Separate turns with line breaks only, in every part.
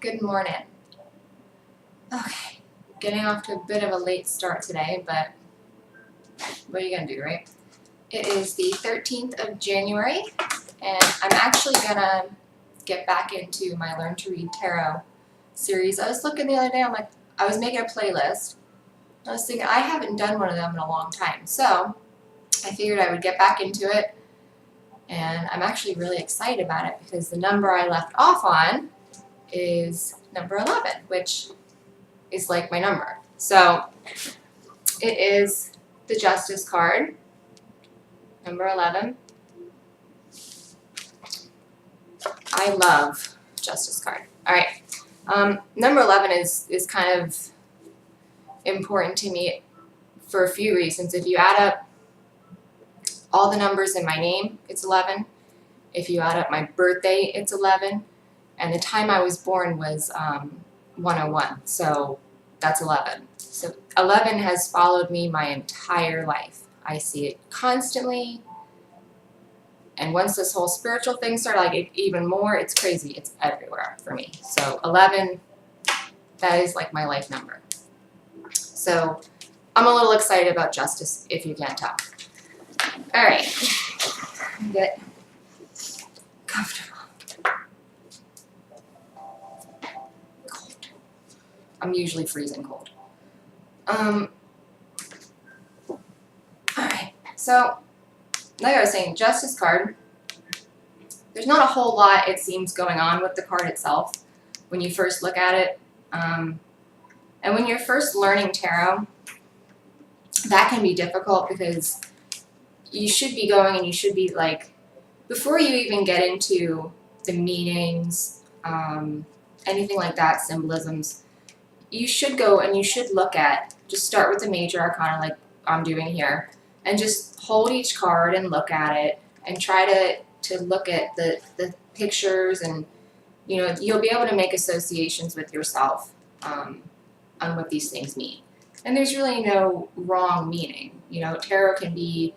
Good morning. Okay, getting off to a bit of a late start today, but what are you gonna do, right? It is the 13th of January, and I'm actually gonna get back into my Learn to Read Tarot series. I was looking the other day, I was making a playlist. I was thinking I haven't done one of them in a long time, so I figured I would get back into it, and I'm actually really excited about it because the number I left off on is number 11, which is like my number. So it is the Justice card, number 11. I love Justice card. All right, number 11 is kind of important to me for a few reasons. If you add up all the numbers in my name, it's 11. If you add up my birthday, it's 11. And the time I was born was 101, so that's 11. So 11 has followed me my entire life. I see it constantly. And once this whole spiritual thing started, like even more, it's crazy. It's everywhere for me. So 11, that is like my life number. So I'm a little excited about Justice, if you can't tell. All right, get comfortable. Cold. I'm usually freezing cold. All right, so like I was saying, Justice card, there's not a whole lot, it seems, going on with the card itself when you first look at it. And when you're first learning tarot, that can be difficult because you should be going and you should be like, before you even get into the meanings, anything like that, symbolisms, you should go and you should look at, just start with the major arcana like I'm doing here, and just hold each card and look at it and try to look at the pictures, and you'll be able to make associations with yourself on what these things mean. And there's really no wrong meaning. Tarot can be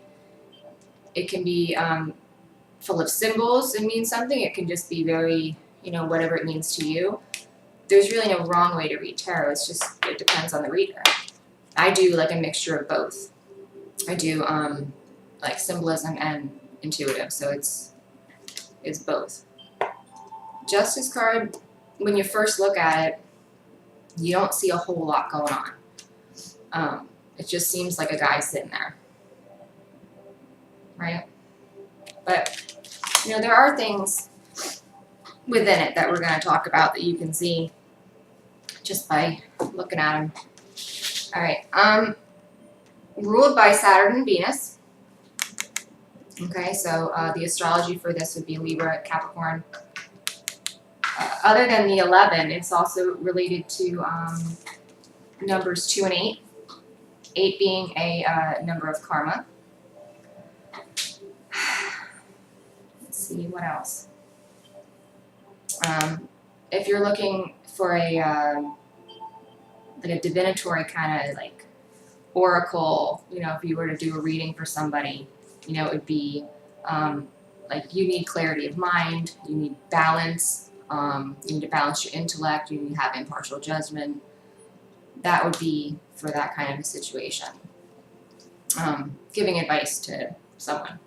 full of symbols and mean something. It can just be very, whatever it means to you. There's really no wrong way to read tarot. It depends on the reader. I do like a mixture of both. I do like symbolism and intuitive, so it's both. Justice card, when you first look at it, you don't see a whole lot going on. It just seems like a guy sitting there, right? But there are things within it that we're going to talk about that you can see just by looking at them. All right, ruled by Saturn and Venus. Okay, so the astrology for this would be Libra, Capricorn. Other than the 11, it's also related to numbers 2 and 8. 8 being a number of karma. Let's see, what else? If you're looking for a divinatory kind of like oracle, if you were to do a reading for somebody, it would be like you need clarity of mind, you need balance, you need to balance your intellect, you need to have impartial judgment. That would be for that kind of a situation. Giving advice to someone.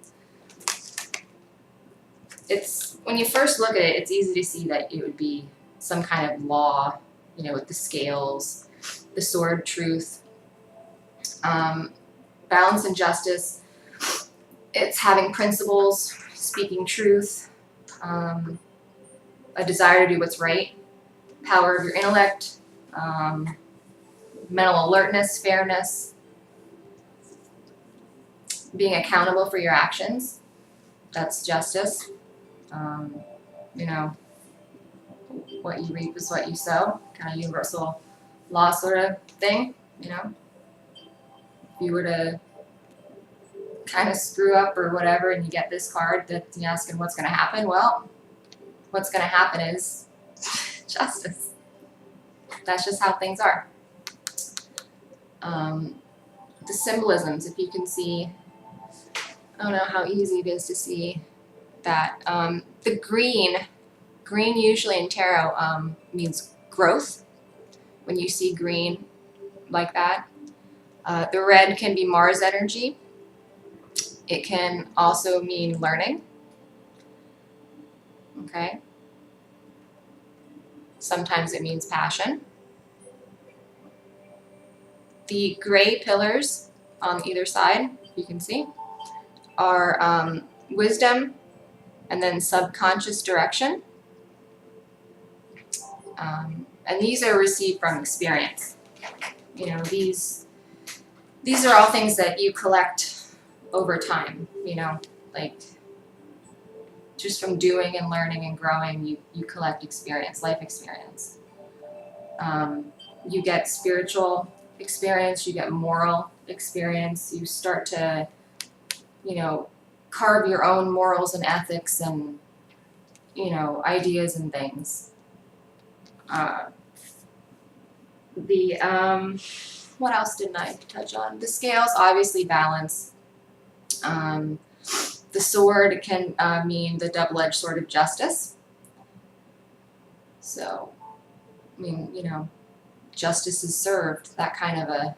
When you first look at it, it's easy to see that it would be some kind of law, with the scales, the sword, truth, balance and justice. It's having principles, speaking truth, a desire to do what's right, power of your intellect, mental alertness, fairness, being accountable for your actions. That's justice. What you reap is what you sow, kind of universal law sort of thing, If you were to kind of screw up or whatever and you get this card that's asking what's going to happen, well, what's going to happen is justice. That's just how things are. The symbolisms, if you can see, I don't know how easy it is to see that. The green Green usually in tarot means growth. When you see green like that. The red can be Mars energy. It can also mean learning. Okay. Sometimes it means passion. The gray pillars on either side, you can see, are wisdom and then subconscious direction. And these are received from experience. You know, these are all things that you collect over time, you know, like just from doing and learning and growing, you collect experience, life experience. You get spiritual experience, you get moral experience, you start to, you know, carve your own morals and ethics and, you know, ideas and things. What else didn't I touch on? The scales, obviously balance. The sword can mean the double-edged sword of justice. So, I mean, you know, justice is served, that kind of a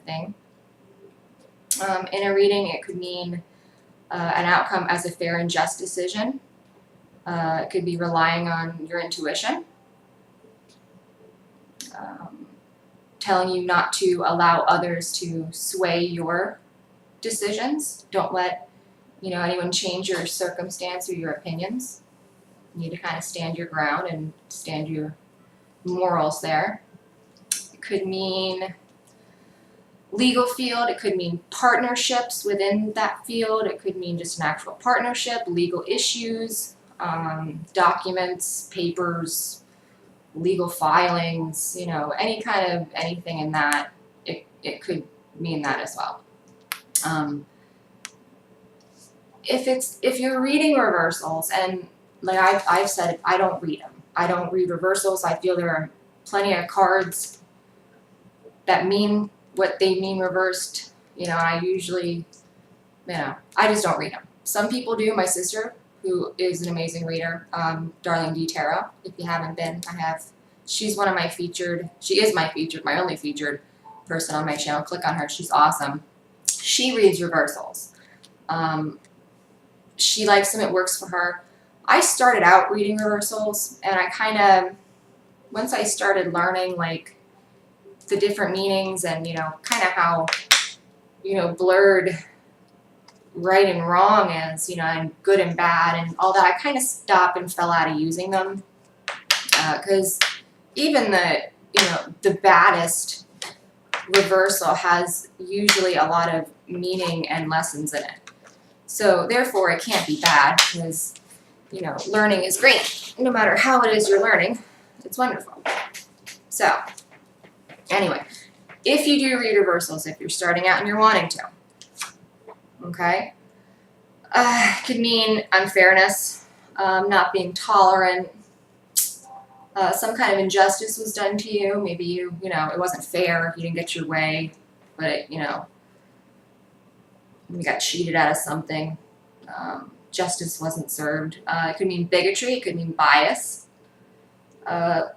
thing. In a reading, it could mean an outcome as a fair and just decision. It could be relying on your intuition. Telling you not to allow others to sway your decisions. Don't let, you know, anyone change your circumstance or your opinions. You need to kind of stand your ground and stand your morals there. It could mean legal field. It could mean partnerships within that field. It could mean just an actual partnership, legal issues, documents, papers, legal filings, you know, any kind of anything in that, it could mean that as well. If you're reading reversals, and like I've said, I don't read them. I don't read reversals. I feel there are plenty of cards that mean what they mean reversed. You know, I usually, you know, I just don't read them. Some people do. My sister, who is an amazing reader, Darling D. Tarot. If you haven't been, she's one of my featured, she is my only featured person on my channel. Click on her, she's awesome. She reads reversals. She likes them, it works for her. I started out reading reversals, and I kind of, once I started learning like the different meanings and, you know, kind of how, you know, blurred right and wrong is, you know, and good and bad and all that, I kind of stopped and fell out of using them. Because even the, you know, the baddest reversal has usually a lot of meaning and lessons in it. So therefore it can't be bad, because, you know, learning is great. No matter how it is you're learning, it's wonderful. So anyway, if you do read reversals, if you're starting out and you're wanting to, okay, it could mean unfairness, not being tolerant, some kind of injustice was done to you. Maybe you know, it wasn't fair, you didn't get your way, but, you know, you got cheated out of something. Justice wasn't served. It could mean bigotry, it could mean bias.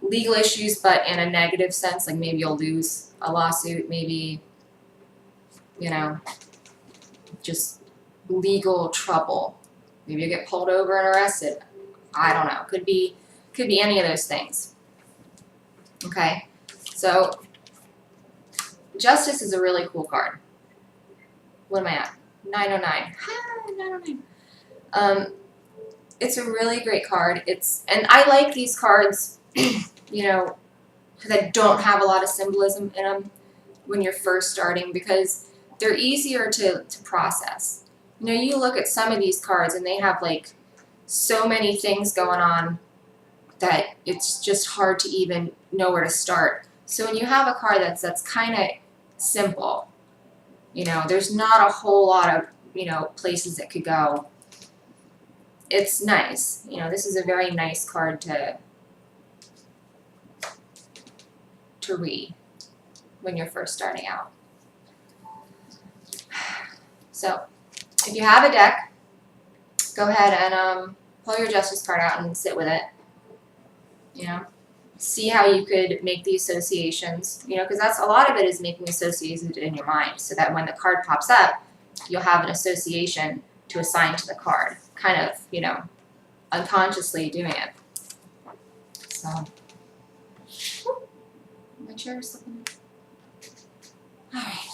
Legal issues, but in a negative sense, like maybe you'll lose a lawsuit, maybe, you know, just legal trouble. Maybe you get pulled over and arrested. I don't know. Could be any of those things. Okay, so Justice is a really cool card. What am I at? 909. Hi, 909. It's a really great card. And I like these cards, you know, that don't have a lot of symbolism in them when you're first starting, because they're easier to process. You know, you look at some of these cards and they have like so many things going on that it's just hard to even know where to start. So when you have a card that's kind of simple, you know, there's not a whole lot of, you know, places it could go. It's nice. You know, this is a very nice card to read when you're first starting out. So if you have a deck, go ahead and pull your Justice card out and sit with it. You know, see how you could make the associations. You know, because that's a lot of it is making associations in your mind, so that when the card pops up, you'll have an association to assign to the card. Kind of, you know, unconsciously doing it. So, my chair is slipping. All right.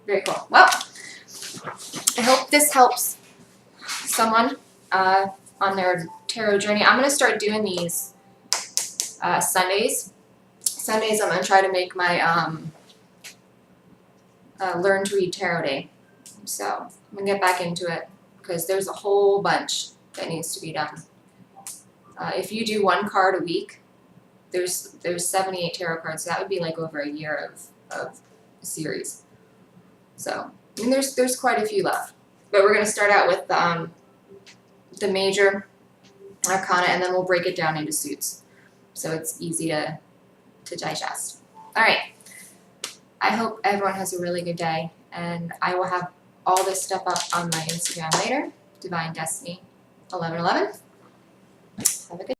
Very cool. Well, I hope this helps someone on their tarot journey. I'm going to start doing these Sundays. Sundays I'm going to try to make my Learn to Read Tarot Day. So I'm going to get back into it because there's a whole bunch that needs to be done. If you do one card a week, there's 78 tarot cards, so that would be like over a year of a series. So, I mean, there's quite a few left. But we're going to start out with the major arcana, and then we'll break it down into suits. So it's easy to digest. All right. I hope everyone has a really good day, and I will have all this stuff up on my Instagram later, Divine Destiny 1111. Have a good